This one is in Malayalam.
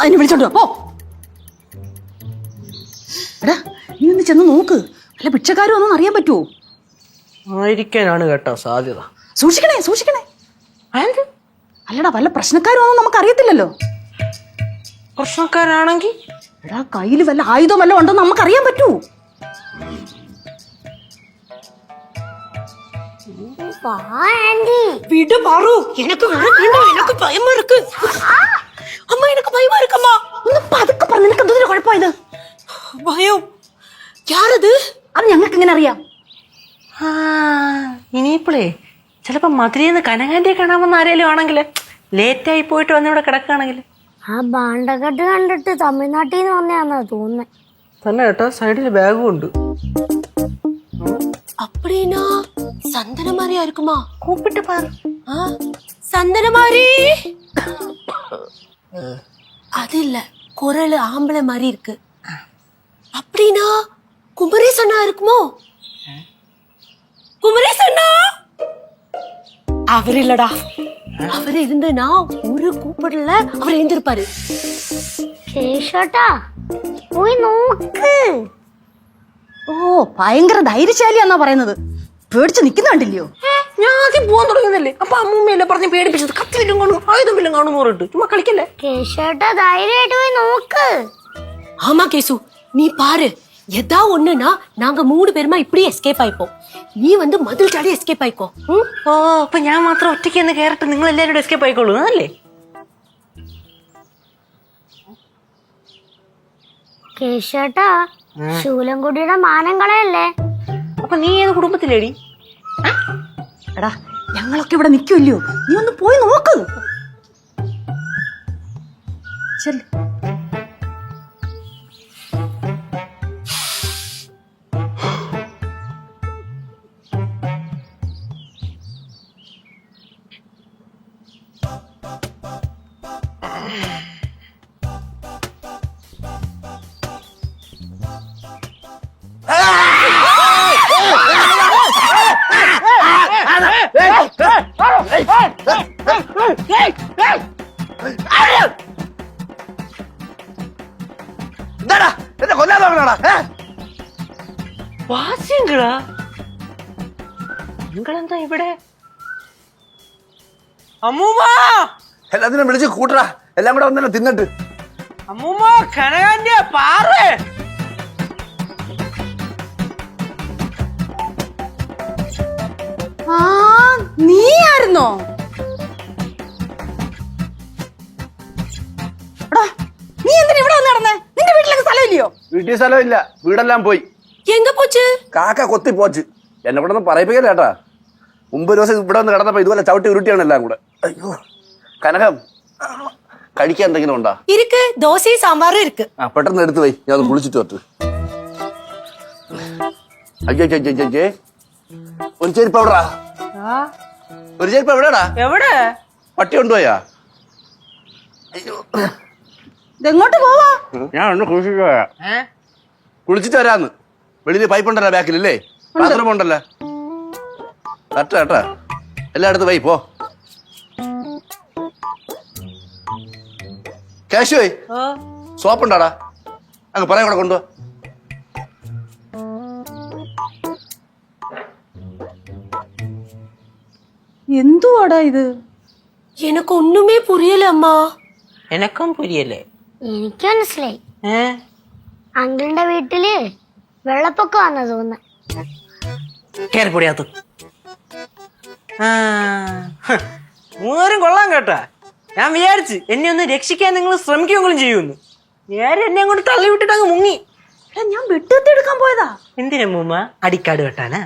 അതിനെ വിളിച്ചോണ്ട് പോ. എടാ നീ ഒന്ന് ചെന്ന് നോക്ക്, അല്ല ഭിക്ഷക്കാരും ഒന്നും അറിയാൻ പറ്റുമോ? ആയിരിക്കാനാണ് കേട്ടോ സാധ്യത. സൂക്ഷിക്കണേ സൂക്ഷിക്കണേ. അല്ലടാ വല്ല പ്രശ്നക്കാരും ഒന്നും നമുക്ക് അറിയത്തില്ലല്ലോ. പ്രശ്നക്കാരാണെങ്കിൽ എടാ കയ്യിൽ വല്ല ആയുധം വല്ല ഉണ്ടോ നമുക്ക് അറിയാൻ പറ്റൂ. விடு பாரு, எனக்கு வேண்டாம், எனக்கு பயமா இருக்கு. அம்மா எனக்கு பயமா இருக்கும்மா. ഒന്ന് പതുക്കെ പറ, നിനക്ക് എന്തൊരു കുഴപ്പമായത്? ഭയം? യാരത്? അത് ഞങ്ങൾക്ക് എങ്ങനെ അറിയാം? ഇനിയിപ്പോളേ ചിലപ്പോ മധുരന്ന് കനകാന്റെ കാണാമെന്ന് ആരെങ്കിലും ആണെങ്കിൽ ലേറ്റായി പോയിട്ട് വന്നിവിടെ കിടക്കുകയാണെങ്കിൽ. ആ ഭാണ്ഡക്കെട്ട് കണ്ടിട്ട് തമിഴ്നാട്ടിൽ നിന്ന് വന്നതാണെന്നാ തോന്നുന്നത്. തന്നെ കേട്ടോ, സൈഡിൽ ബാഗും ഉണ്ട്. அப்படினா சந்தன மாதிரியா இருக்குமா? கூப்பிட்டு பாரு. சந்தன மாதிரி அது இல்ல, குரல் ஆம்பளை மாதிரி இருக்கு. அப்படினா குமரேச் அண்ணா இருக்குமோ? குமரேச் அண்ணா அவர் இல்லடா, அவர் இருந்தனா ஒரு கூப்பிடல அவர் எழுந்திருப்பாரு. കേശോട്ടാ പോയി നോക്ക്. ഓ ഭയങ്കര ധൈര്യശാലിയാന്നാ പറയുന്നത്. പേടിച്ച് നിക്കുന്ന കണ്ടില്ലയോ? ഞാൻ ആദ്യം പോകാൻ തുടങ്ങുന്നല്ലേ, അപ്പൊ അമ്മൂമ്മയല്ലേ പറഞ്ഞ് പേടിപ്പിച്ചത്. കത്തിലും കാണും ആയുധമില്ലും കാണും പറഞ്ഞിട്ട് ചുമ്മാ കളിക്കല്ലേ. കേശോട്ടാ ധൈര്യമായിട്ട് പോയി നോക്ക്. ஆமா கேசு, நீ பாரு, எதா ஒண்ணுனா நாங்க 3 பேருமா இப்படியே எஸ்கேப் ஆயிப்போம். நீ வந்து மதில் ചാടി എസ്കേപ്പ് ആയിക്കോ. ഓ അപ്പൊ ഞാൻ മാത്രം ഒറ്റയ്ക്ക് എന്ന് കയറിട്ട് നിങ്ങൾ എല്ലാവരും എസ്കേപ്പ് ആയിക്കോളൂ അല്ലേ? കേശോട്ടാ ശൂലംകുടിയുടെ മാനം കളയല്ലേ. അപ്പൊ നീ ഏത് കുടുംബത്തിലേടി? എടാ ഞങ്ങളൊക്കെ ഇവിടെ നിൽക്കുമല്ലയോ, നീ ഒന്ന് പോയി നോക്ക്. ചെല്ല്. വാസ്യങ്ങളാ നിങ്ങളെന്താ ഇവിടെ? അമ്മൂമ്മ എല്ലാത്തിനും വിളിച്ച് കൂട്ടടാ, എല്ലാം കൂടെ വന്നല്ലോ തിന്നിട്ട്. അമ്മൂമ്മ കനകാന്റെ പാറ്. ആ നീ ആയിരുന്നോ? എടാ നീ എന്തിനാ ഇവിടെ വന്ന് നടന്നേ? നിന്റെ വീട്ടിലൊക്കെ സ്ഥലമില്ലയോ? വീട്ടിൽ സ്ഥലമില്ല, വീടെല്ലാം പോയി. எங்க போச்சு? കാക്ക കൊത്തി പോച്ച്. എന്നെ കൂടെ ഒന്നും പറയിപ്പിക്കല്ലേട്ടാ. മുമ്പ് ഒരു ദിവസം ഇവിടെ വന്ന് കിടന്നപ്പോ ഇതുപോലെ ചവിട്ടി ഉരുട്ടിയാണ് എല്ലാം കൂടെ. അയ്യോ കനകം, കഴിക്കാൻ എന്തെങ്കിലും ഉണ്ടോ? இருக்கு, தோசை சாம்பாரும் இருக்கு. ആ പെട്ടെന്ന് എടുത്തു പോയി, ഞാൻ ഒന്ന് കുളിച്ചിട്ട് വരട്ടെ. അയ്യോ ഒരു ചെരുപ്പ് എവിടാ? ഒരു ചെരുപ്പ് എവിടെടാ? എവിടെ? പട്ടി കൊണ്ടുപോയാ? അയ്യോ ഇതെങ്ങോട്ട് പോവാ? ഞാൻ ഒന്ന് കുളിച്ചിട്ട് പോയാ. കുളിച്ചിട്ട് വരാന്ന്. വെളിയിൽ പൈപ്പ് ഉണ്ടല്ലോ ബാക്കിലല്ലേ, ബാത്റൂം ഉണ്ടല്ലോ. കറക്റ്റാ കേട്ടാ, എല്ലായിടത്തും വൈ പോ. കാശുവേ സോപ്പ് ഉണ്ടാടാ, അങ്ങ് പറയാൻ കൂടെ കൊണ്ടുപോ. എന്തുവാടാ ഇത്? எனக்கு ஒண்ணுமே புரியல அம்மா. എനക്കും പുരിയല്ലേ? എനിക്ക് മനസ്സിലായി. അങ്കിളിന്റെ വീട്ടില് വെള്ളപ്പൊക്കം വന്ന തോന്നുന്നു. കേറിപ്പൊടിയാത്ത മൂന്നേരും കൊള്ളാൻ കേട്ടാ. ഞാൻ വിചാരിച്ച് എന്നെ ഒന്ന് രക്ഷിക്കാൻ നിങ്ങൾ ശ്രമിക്കുമെങ്കിലും ചെയ്യുമെന്ന്. നേരെ എന്നെ അങ്ങോട്ട് തള്ളി വിട്ടിട്ട് അങ്ങ് മുങ്ങി. ഞാൻ വെട്ടുകത്തി എടുക്കാൻ പോയതാ. എന്തിനാ മൂമ്മ? അടിക്കാട് വെട്ടാനാ?